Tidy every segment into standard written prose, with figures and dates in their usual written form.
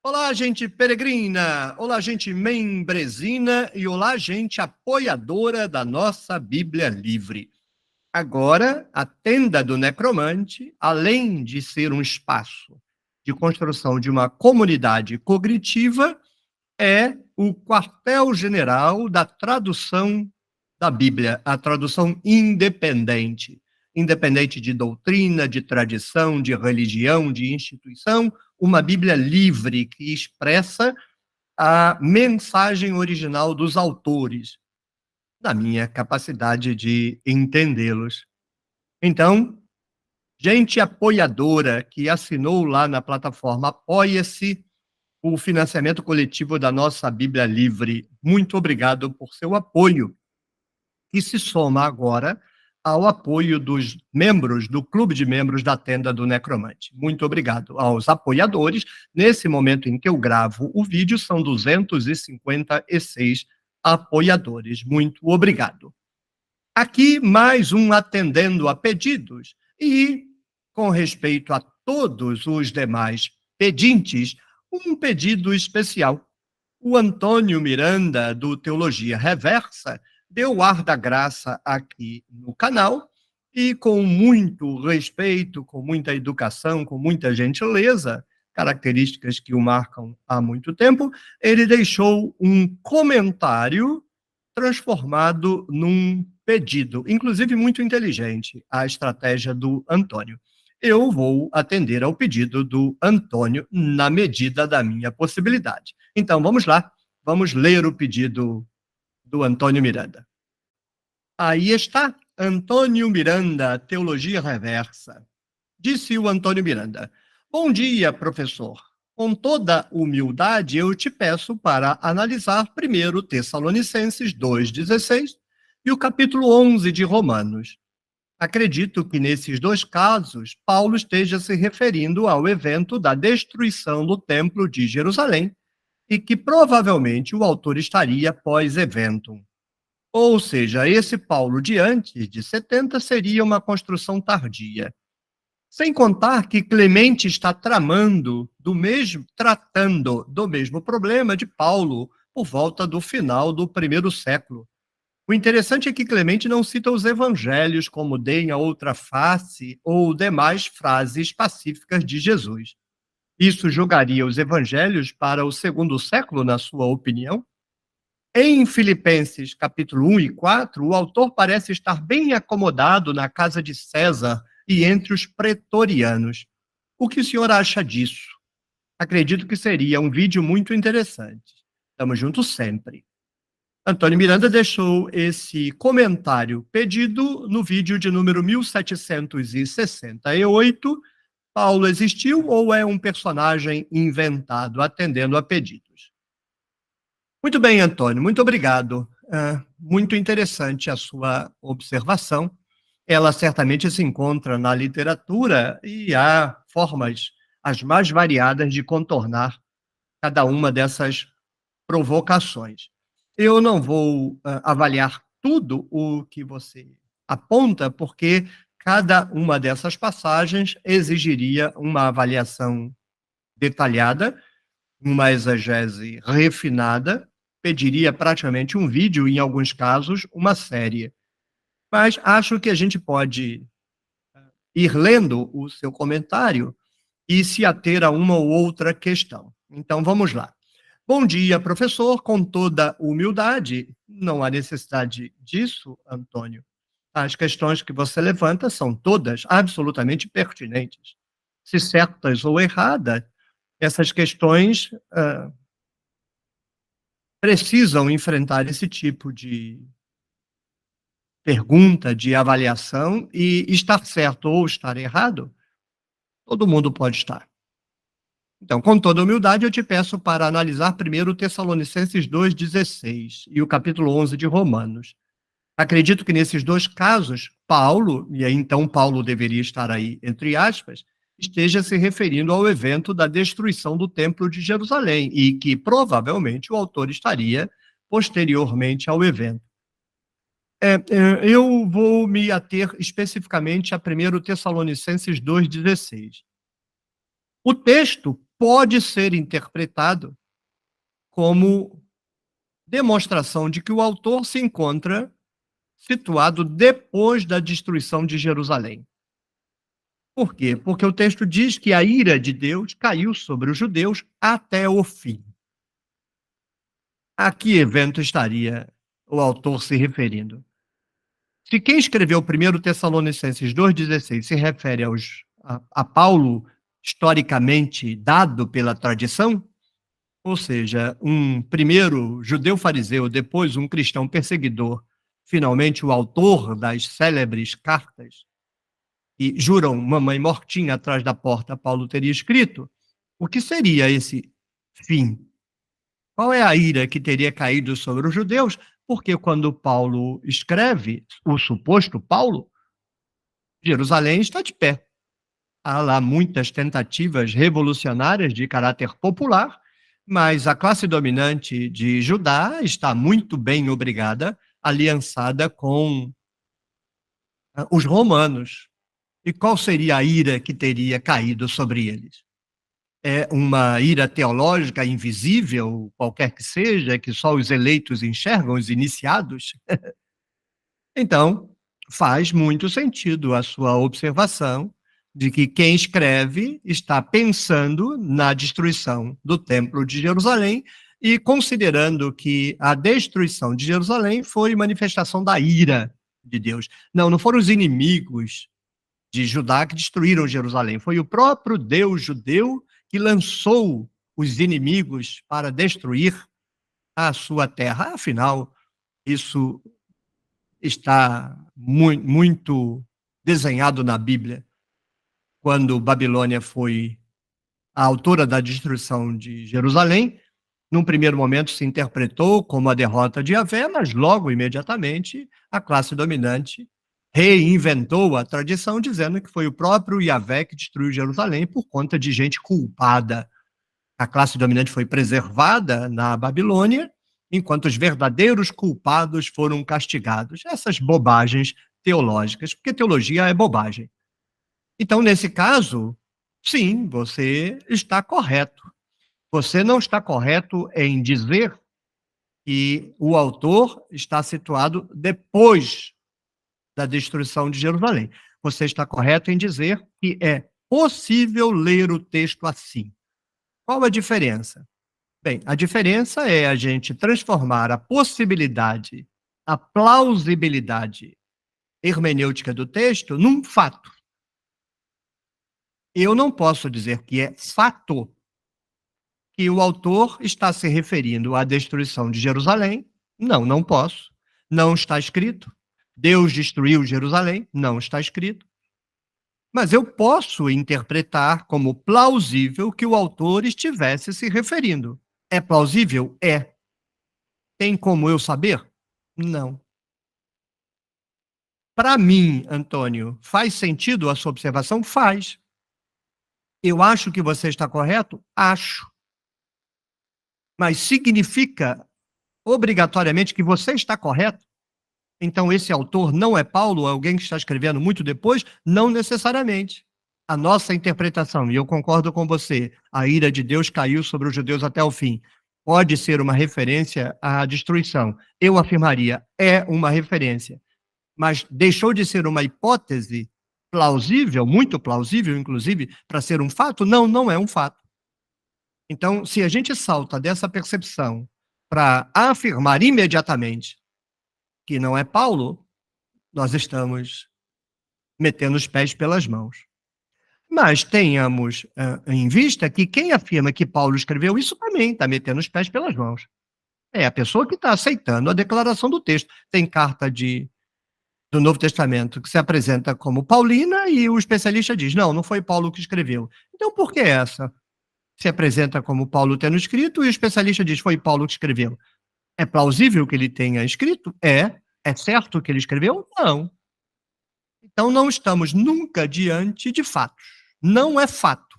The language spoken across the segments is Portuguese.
Olá, gente peregrina, olá, gente membresina e olá, gente apoiadora da nossa Bíblia Livre. Agora, a Tenda do Necromante, além de ser um espaço de construção de uma comunidade cognitiva, é o quartel-general da tradução da Bíblia, a tradução independente. Independente de doutrina, de tradição, de religião, de instituição, uma Bíblia livre que expressa a mensagem original dos autores, na minha capacidade de entendê-los. Então, gente apoiadora que assinou lá na plataforma Apoia-se o financiamento coletivo da nossa Bíblia Livre. Muito obrigado por seu apoio, que se soma agora ao apoio dos membros do Clube de Membros da Tenda do Necromante. Muito obrigado aos apoiadores. Nesse momento em que eu gravo o vídeo, são 256 apoiadores. Muito obrigado. Aqui mais um atendendo a pedidos e, com respeito a todos os demais pedintes, um pedido especial. O Antônio Miranda, do Teologia Reversa, deu o ar da graça aqui no canal e, com muito respeito, com muita educação, com muita gentileza, características que o marcam há muito tempo, ele deixou um comentário transformado num pedido, inclusive muito inteligente, a estratégia do Antônio. Eu vou atender ao pedido do Antônio na medida da minha possibilidade. Então, vamos lá, vamos ler o pedido do Antônio Miranda. Aí está, Antônio Miranda, Teologia Reversa. Disse o Antônio Miranda: bom dia, professor. Com toda humildade, eu te peço para analisar primeiro Tessalonicenses 2,16 e o capítulo 11 de Romanos. Acredito que nesses dois casos, Paulo esteja se referindo ao evento da destruição do Templo de Jerusalém e que provavelmente o autor estaria pós-eventum. Ou seja, esse Paulo de antes de 70 seria uma construção tardia. Sem contar que Clemente está tratando do mesmo problema de Paulo por volta do final do primeiro século. O interessante é que Clemente não cita os evangelhos como deem a outra face ou demais frases pacíficas de Jesus. Isso jogaria os evangelhos para o segundo século, na sua opinião? Em Filipenses capítulo 1 e 4, o autor parece estar bem acomodado na casa de César e entre os pretorianos. O que o senhor acha disso? Acredito que seria um vídeo muito interessante. Estamos juntos sempre. Antônio Miranda deixou esse comentário pedido no vídeo de número 1768. Paulo existiu ou é um personagem inventado, atendendo a pedidos? Muito bem, Antônio, muito obrigado. Muito interessante a sua observação. Ela certamente se encontra na literatura e há formas as mais variadas de contornar cada uma dessas provocações. Eu não vou avaliar tudo o que você aponta, porque cada uma dessas passagens exigiria uma avaliação detalhada, uma exegese refinada, pediria praticamente um vídeo, em alguns casos, uma série. Mas acho que a gente pode ir lendo o seu comentário e se ater a uma ou outra questão. Então, vamos lá. Bom dia, professor. Com toda humildade, não há necessidade disso, Antônio. As questões que você levanta são todas absolutamente pertinentes. Se certas ou erradas, essas questões precisam enfrentar esse tipo de pergunta, de avaliação, e estar certo ou estar errado, todo mundo pode estar. Então, com toda humildade, eu te peço para analisar primeiro Tessalonicenses 2,16 e o capítulo 11 de Romanos. Acredito que nesses dois casos, Paulo, e aí então Paulo deveria estar aí entre aspas, esteja se referindo ao evento da destruição do Templo de Jerusalém e que provavelmente o autor estaria posteriormente ao evento. Eu vou me ater especificamente a 1 Tessalonicenses 2,16. O texto pode ser interpretado como demonstração de que o autor se encontra situado depois da destruição de Jerusalém. Por quê? Porque o texto diz que a ira de Deus caiu sobre os judeus até o fim. A que evento estaria o autor se referindo? Se quem escreveu 1 Tessalonicenses 2,16 se refere a Paulo historicamente dado pela tradição, ou seja, um primeiro judeu fariseu, depois um cristão perseguidor, finalmente o autor das célebres cartas, e juram mamãe mortinha atrás da porta, Paulo teria escrito, o que seria esse fim? Qual é a ira que teria caído sobre os judeus? Porque quando Paulo escreve, o suposto Paulo, Jerusalém está de pé. Há lá muitas tentativas revolucionárias de caráter popular, mas a classe dominante de Judá está muito bem, obrigada, aliançada com os romanos. E qual seria a ira que teria caído sobre eles? É uma ira teológica invisível, qualquer que seja, que só os eleitos enxergam, os iniciados? Então, faz muito sentido a sua observação de que quem escreve está pensando na destruição do Templo de Jerusalém e considerando que a destruição de Jerusalém foi manifestação da ira de Deus. Não, não foram os inimigos de Judá que destruíram Jerusalém, foi o próprio Deus judeu que lançou os inimigos para destruir a sua terra. Afinal, isso está muito desenhado na Bíblia. Quando Babilônia foi a autora da destruição de Jerusalém, num primeiro momento se interpretou como a derrota de Yahvé, mas logo, imediatamente, a classe dominante reinventou a tradição, dizendo que foi o próprio Yahvé que destruiu Jerusalém por conta de gente culpada. A classe dominante foi preservada na Babilônia, enquanto os verdadeiros culpados foram castigados. Essas bobagens teológicas, porque teologia é bobagem. Então, nesse caso, sim, você está correto. Você não está correto em dizer que o autor está situado depois da destruição de Jerusalém. Você está correto em dizer que é possível ler o texto assim. Qual a diferença? Bem, a diferença é a gente transformar a possibilidade, a plausibilidade hermenêutica do texto num fato. Eu não posso dizer que é fato que o autor está se referindo à destruição de Jerusalém. Não, não posso. Não está escrito. Deus destruiu Jerusalém. Não está escrito. Mas eu posso interpretar como plausível que o autor estivesse se referindo. É plausível? É. Tem como eu saber? Não. Para mim, Antônio, faz sentido a sua observação? Faz. Eu acho que você está correto? Acho. Mas significa obrigatoriamente que você está correto? Então esse autor não é Paulo, alguém que está escrevendo muito depois? Não necessariamente. A nossa interpretação, e eu concordo com você, a ira de Deus caiu sobre os judeus até o fim, pode ser uma referência à destruição. Eu afirmaria, é uma referência. Mas deixou de ser uma hipótese plausível, muito plausível, inclusive, para ser um fato? Não, não é um fato. Então, se a gente salta dessa percepção para afirmar imediatamente que não é Paulo, nós estamos metendo os pés pelas mãos. Mas tenhamos em vista que quem afirma que Paulo escreveu isso também está metendo os pés pelas mãos. É a pessoa que está aceitando a declaração do texto. Tem carta do Novo Testamento que se apresenta como paulina e o especialista diz, não, não foi Paulo que escreveu. Então, por que essa? Se apresenta como Paulo tendo escrito e o especialista diz, foi Paulo que escreveu. É plausível que ele tenha escrito? É. É certo que ele escreveu? Não. Então, não estamos nunca diante de fatos. Não é fato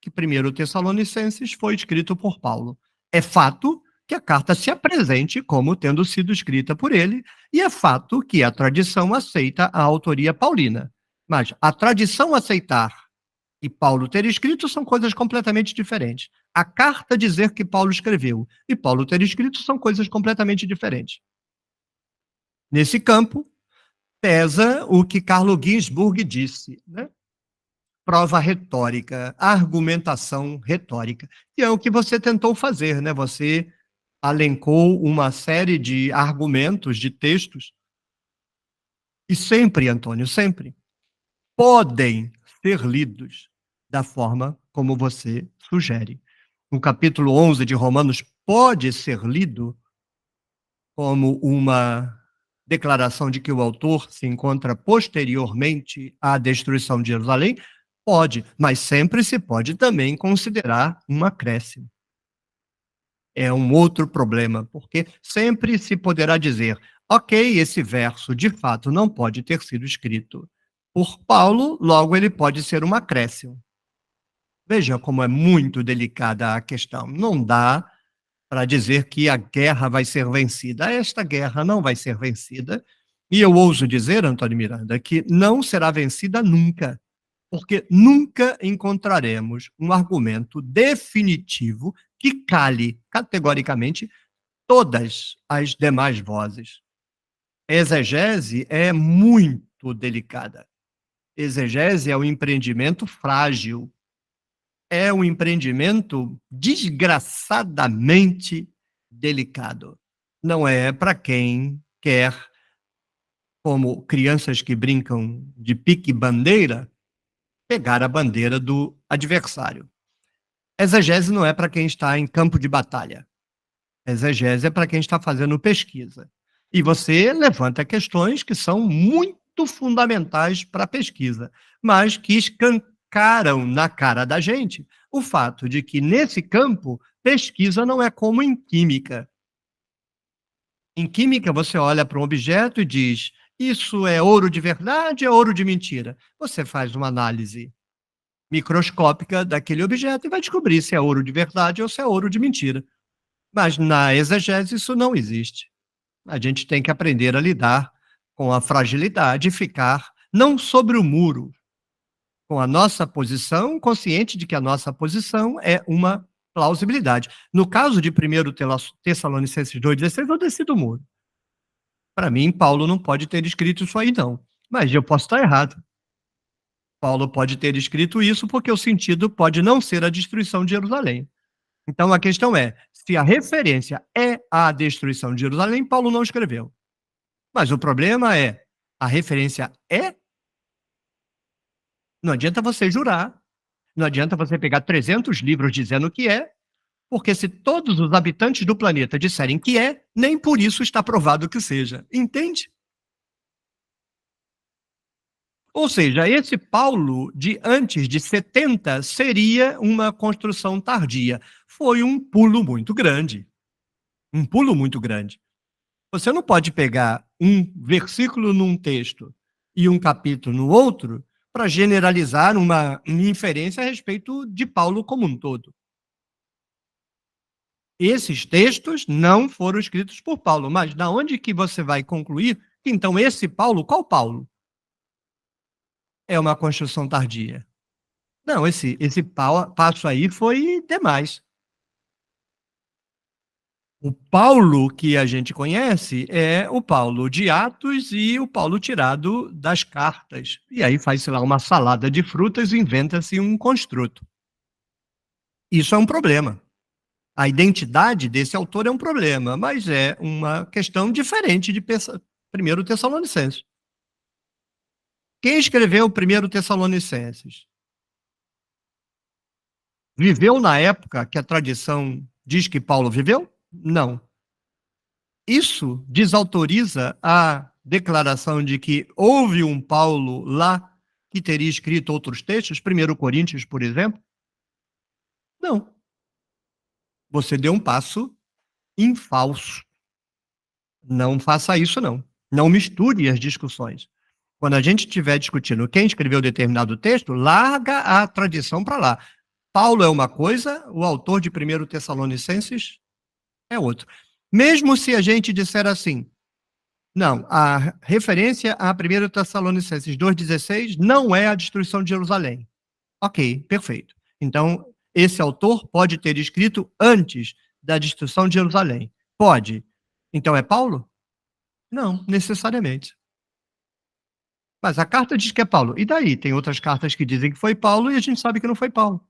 que 1 Tessalonicenses foi escrito por Paulo. É fato que a carta se apresente como tendo sido escrita por ele, e é fato que a tradição aceita a autoria paulina. Mas a tradição aceitar e Paulo ter escrito são coisas completamente diferentes. A carta dizer que Paulo escreveu e Paulo ter escrito são coisas completamente diferentes. Nesse campo, pesa o que Carlo Ginzburg disse, né? Prova retórica, argumentação retórica, que é o que você tentou fazer, né? Você alencou uma série de argumentos, de textos, e sempre, Antônio, sempre, podem ser lidos da forma como você sugere. O capítulo 11 de Romanos pode ser lido como uma declaração de que o autor se encontra posteriormente à destruição de Jerusalém? Pode, mas sempre se pode também considerar um acréscimo. É um outro problema, porque sempre se poderá dizer, ok, esse verso de fato não pode ter sido escrito por Paulo, logo ele pode ser um acréscimo. Veja como é muito delicada a questão. Não dá para dizer que a guerra vai ser vencida. Esta guerra não vai ser vencida. E eu ouso dizer, Antônio Miranda, que não será vencida nunca, porque nunca encontraremos um argumento definitivo que cale categoricamente todas as demais vozes. Exegese é muito delicada. Exegese é um empreendimento frágil, é um empreendimento desgraçadamente delicado. Não é para quem quer, como crianças que brincam de pique-bandeira, pegar a bandeira do adversário. Exegese não é para quem está em campo de batalha. Exegese é para quem está fazendo pesquisa. E você levanta questões que são muito fundamentais para a pesquisa, mas que escancaram na cara da gente o fato de que, nesse campo, pesquisa não é como em química. Em química, você olha para um objeto e diz: isso é ouro de verdade ou é ouro de mentira? Você faz uma análise microscópica daquele objeto e vai descobrir se é ouro de verdade ou se é ouro de mentira. Mas na exegese isso não existe. A gente tem que aprender a lidar com a fragilidade e ficar não sobre o muro, com a nossa posição, consciente de que a nossa posição é uma plausibilidade. No caso de 1 Tessalonicenses 2,16, eu desci do muro. Para mim, Paulo não pode ter escrito isso aí, não. Mas eu posso estar errado. Paulo pode ter escrito isso porque o sentido pode não ser a destruição de Jerusalém. Então a questão é, se a referência é a destruição de Jerusalém, Paulo não escreveu. Mas o problema é, a referência é? Não adianta você jurar, não adianta você pegar 300 livros dizendo que é, porque se todos os habitantes do planeta disserem que é, nem por isso está provado que seja. Entende? Ou seja, esse Paulo de antes de 70 seria uma construção tardia. Foi um pulo muito grande. Um pulo muito grande. Você não pode pegar um versículo num texto e um capítulo no outro para generalizar uma inferência a respeito de Paulo como um todo. Esses textos não foram escritos por Paulo, mas da onde que você vai concluir que então esse Paulo, qual Paulo? É uma construção tardia. Não, esse passo aí foi demais. O Paulo que a gente conhece é o Paulo de Atos e o Paulo tirado das cartas. E aí faz-se lá uma salada de frutas e inventa-se um construto. Isso é um problema. A identidade desse autor é um problema, mas é uma questão diferente de 1 Tessalonicenses. Quem escreveu 1 Tessalonicenses? Viveu na época que a tradição diz que Paulo viveu? Não. Isso desautoriza a declaração de que houve um Paulo lá que teria escrito outros textos, 1 Coríntios, por exemplo? Não. Você deu um passo em falso. Não faça isso, não. Não misture as discussões. Quando a gente estiver discutindo quem escreveu determinado texto, larga a tradição para lá. Paulo é uma coisa, o autor de 1 Tessalonicenses é outro. Mesmo se a gente disser assim, não, a referência a 1 Tessalonicenses 2,16 não é a destruição de Jerusalém. Ok, perfeito. Então, esse autor pode ter escrito antes da destruição de Jerusalém. Pode. Então é Paulo? Não, necessariamente. Mas a carta diz que é Paulo. E daí? Tem outras cartas que dizem que foi Paulo e a gente sabe que não foi Paulo.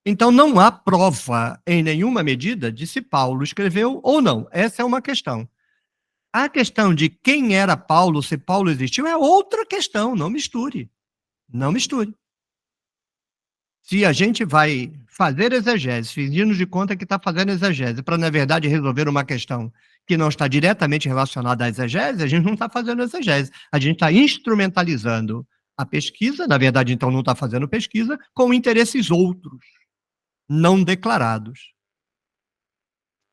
Então não há prova em nenhuma medida de se Paulo escreveu ou não. Essa é uma questão. A questão de quem era Paulo, se Paulo existiu, é outra questão. Não misture. Não misture. Se a gente vai fazer exegese, fingindo de conta que está fazendo exegese, para, na verdade, resolver uma questão que não está diretamente relacionada à exegese, a gente não está fazendo exegese. A gente está instrumentalizando a pesquisa, na verdade, então, não está fazendo pesquisa, com interesses outros, não declarados.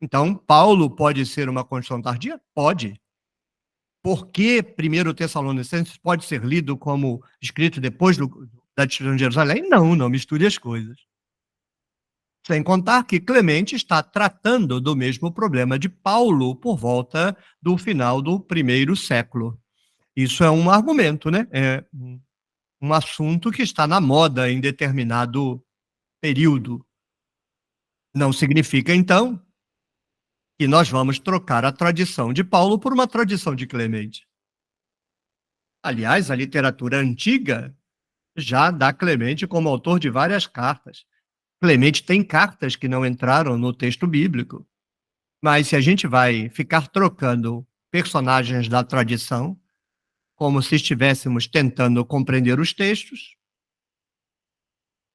Então, Paulo pode ser uma construção tardia? Pode. Por que 1 Tessalonicenses pode ser lido como escrito depois da destruição de Jerusalém? Não, não misture as coisas. Sem contar que Clemente está tratando do mesmo problema de Paulo por volta do final do primeiro século. Isso é um argumento, né? É um assunto que está na moda em determinado período. Não significa, então, que nós vamos trocar a tradição de Paulo por uma tradição de Clemente. Aliás, a literatura antiga já dá Clemente como autor de várias cartas. Clemente tem cartas que não entraram no texto bíblico. Mas se a gente vai ficar trocando personagens da tradição, como se estivéssemos tentando compreender os textos,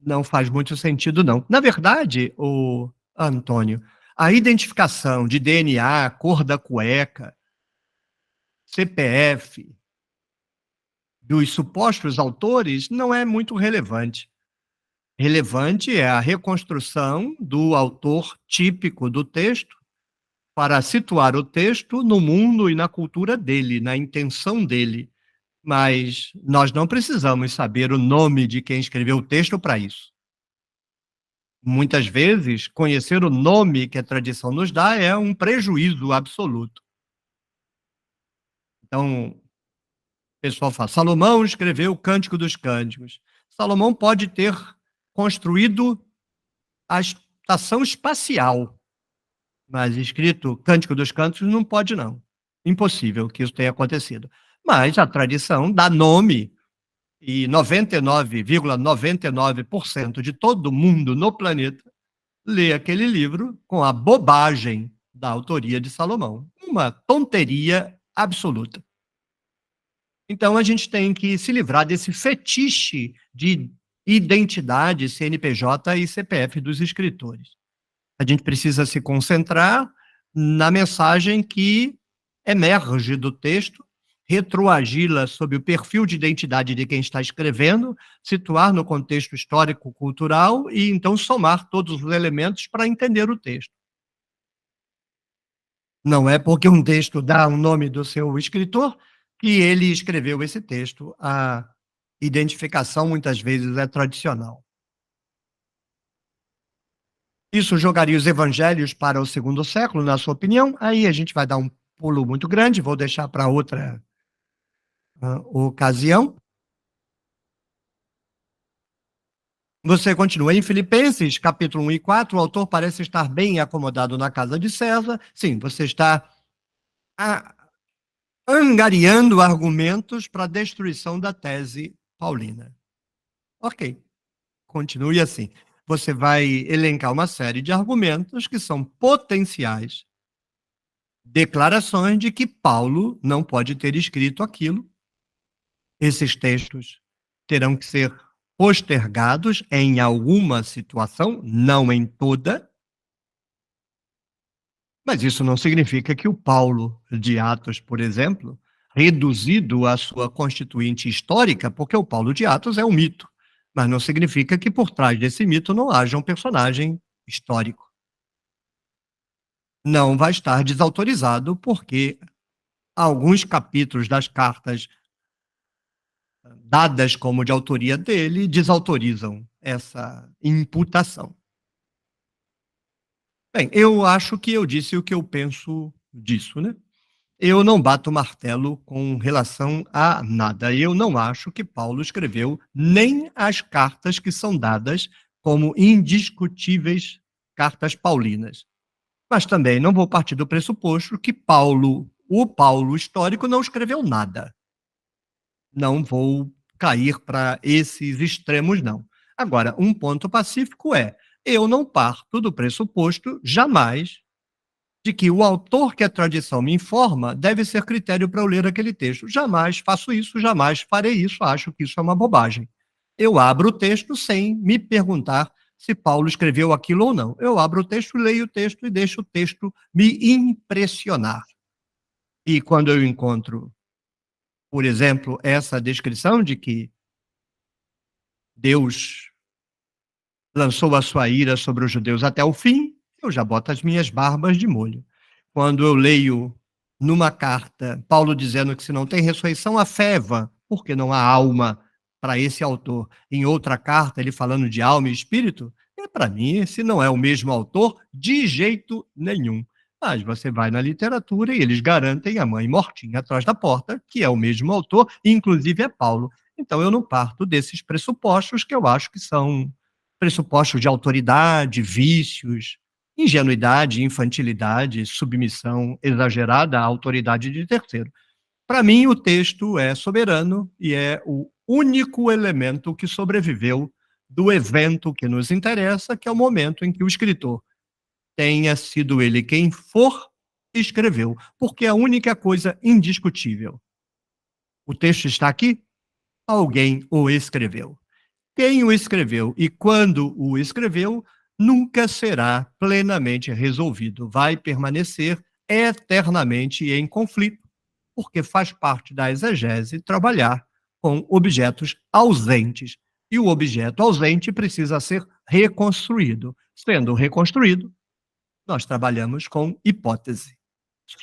não faz muito sentido, não. Na verdade, o Antônio, a identificação de DNA, cor da cueca, CPF dos supostos autores não é muito relevante. Relevante é a reconstrução do autor típico do texto para situar o texto no mundo e na cultura dele, na intenção dele. Mas nós não precisamos saber o nome de quem escreveu o texto para isso. Muitas vezes, conhecer o nome que a tradição nos dá é um prejuízo absoluto. Então, o pessoal fala, Salomão escreveu o Cântico dos Cânticos. Salomão pode ter construído a estação espacial, mas escrito Cântico dos Cânticos não pode, não. Impossível que isso tenha acontecido. Mas a tradição dá nome, e 99,99% de todo mundo no planeta lê aquele livro com a bobagem da autoria de Salomão. Uma tonteria absoluta. Então a gente tem que se livrar desse fetiche de identidade, CNPJ e CPF dos escritores. A gente precisa se concentrar na mensagem que emerge do texto, retroagi-la sob o perfil de identidade de quem está escrevendo, situar no contexto histórico-cultural e então somar todos os elementos para entender o texto. Não é porque um texto dá o nome do seu escritor que ele escreveu esse texto. A identificação muitas vezes é tradicional. Isso jogaria os evangelhos para o segundo século, na sua opinião? Aí a gente vai dar um pulo muito grande, vou deixar para outra ocasião. Você continua em Filipenses, capítulo 1 e 4, o autor parece estar bem acomodado na casa de César. Sim, você está angariando argumentos para a destruição da tese paulina. Ok, continue assim. Você vai elencar uma série de argumentos que são potenciais declarações de que Paulo não pode ter escrito aquilo. Esses textos terão que ser postergados em alguma situação, não em toda. Mas isso não significa que o Paulo de Atos, por exemplo, reduzido à sua constituinte histórica, porque o Paulo de Atos é um mito, mas não significa que por trás desse mito não haja um personagem histórico. Não vai estar desautorizado, porque alguns capítulos das cartas dadas como de autoria dele desautorizam essa imputação. Bem, eu acho que eu disse o que eu penso disso, né? eu não bato o martelo com relação a nada. Eu não acho que Paulo escreveu nem as cartas que são dadas como indiscutíveis cartas paulinas. Mas também não vou partir do pressuposto que o Paulo histórico, não escreveu nada. Não vou cair para esses extremos, não. Agora, um ponto pacífico é: eu não parto do pressuposto, jamais, de que o autor que a tradição me informa deve ser critério para eu ler aquele texto. Jamais faço isso, jamais farei isso, acho que isso é uma bobagem. Eu abro o texto sem me perguntar se Paulo escreveu aquilo ou não. Eu abro o texto, leio o texto e deixo o texto me impressionar. E quando eu encontro, por exemplo, essa descrição de que Deus lançou a sua ira sobre os judeus até o fim, eu já boto as minhas barbas de molho. Quando eu leio numa carta Paulo dizendo que se não tem ressurreição, a fé é vã, porque não há alma para esse autor. Em outra carta, ele falando de alma e espírito, para mim, esse não é o mesmo autor de jeito nenhum. Mas você vai na literatura e eles garantem a mãe mortinha atrás da porta, que é o mesmo autor, e inclusive é Paulo. Então eu não parto desses pressupostos que eu acho que são pressupostos de autoridade, vícios, ingenuidade, infantilidade, submissão exagerada à autoridade de terceiro. Para mim, o texto é soberano e é o único elemento que sobreviveu do evento que nos interessa, que é o momento em que o escritor, tenha sido ele quem for, escreveu, porque é a única coisa indiscutível. O texto está aqui, alguém o escreveu. Quem o escreveu e quando o escreveu nunca será plenamente resolvido. Vai permanecer eternamente em conflito, porque faz parte da exegese trabalhar com objetos ausentes. E o objeto ausente precisa ser reconstruído. Sendo reconstruído, nós trabalhamos com hipótese.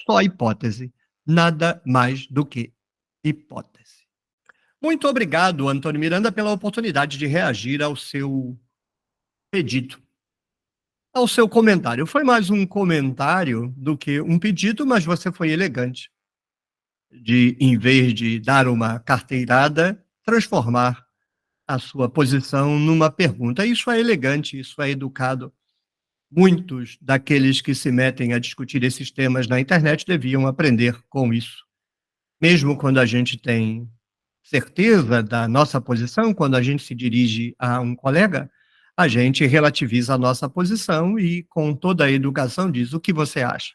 Só hipótese. Nada mais do que hipótese. Muito obrigado, Antônio Miranda, pela oportunidade de reagir ao seu pedido, ao seu comentário. Foi mais um comentário do que um pedido, mas você foi elegante de, em vez de dar uma carteirada, transformar a sua posição numa pergunta. Isso é elegante, isso é educado. Muitos daqueles que se metem a discutir esses temas na internet deviam aprender com isso. Mesmo quando a gente tem certeza da nossa posição, quando a gente se dirige a um colega, a gente relativiza a nossa posição e, com toda a educação, diz: o que você acha?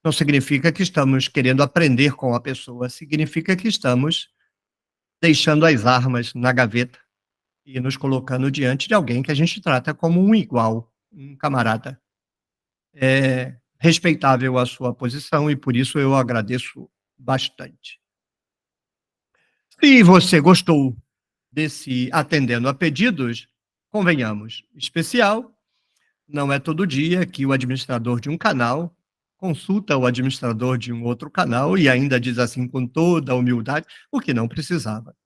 Não significa que estamos querendo aprender com a pessoa, significa que estamos deixando as armas na gaveta e nos colocando diante de alguém que a gente trata como um igual, um camarada. É respeitável a sua posição e por isso eu agradeço bastante. Se você gostou desse atendendo a pedidos, convenhamos, especial, não é todo dia que o administrador de um canal consulta o administrador de um outro canal e ainda diz assim com toda a humildade, o que não precisava.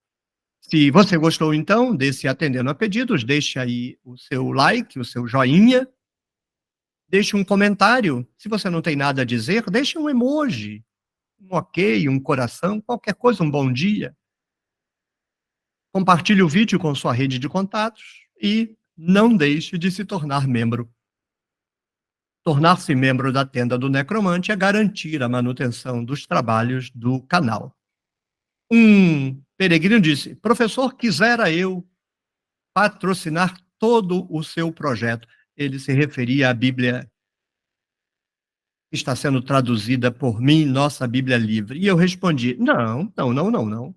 Se você gostou, então, desse atendendo a pedidos, deixe aí o seu like, o seu joinha, deixe um comentário. Se você não tem nada a dizer, deixe um emoji, um ok, um coração, qualquer coisa, um bom dia. Compartilhe o vídeo com sua rede de contatos e não deixe de se tornar membro. Tornar-se membro da Tenda do Necromante é garantir a manutenção dos trabalhos do canal. Um peregrino disse: professor, quisera eu patrocinar todo o seu projeto. Ele se referia à Bíblia que está sendo traduzida por mim, nossa Bíblia Livre. E eu respondi: não, não, não, não, não.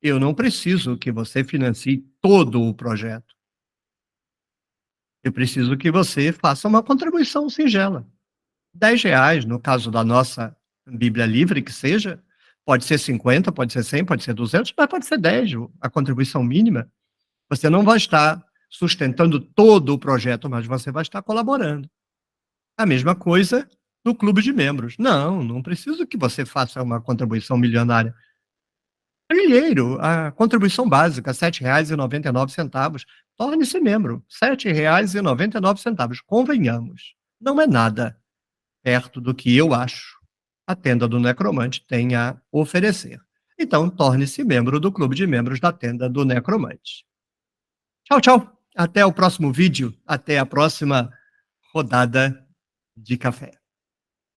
Eu não preciso que você financie todo o projeto. Eu preciso que você faça uma contribuição singela. R$ 10, no caso da nossa Bíblia Livre, que seja, pode ser 50, pode ser 100, pode ser 200, mas pode ser 10, a contribuição mínima. Você não vai estar sustentando todo o projeto, mas você vai estar colaborando. A mesma coisa no clube de membros. Não, não preciso que você faça uma contribuição milionária. Primeiro, a contribuição básica, R$ 7,99. Torne-se membro, R$ 7,99. Convenhamos, não é nada perto do que eu acho a Tenda do Necromante tem a oferecer. Então, torne-se membro do clube de membros da Tenda do Necromante. Tchau, tchau. Até o próximo vídeo. Até a próxima rodada de café.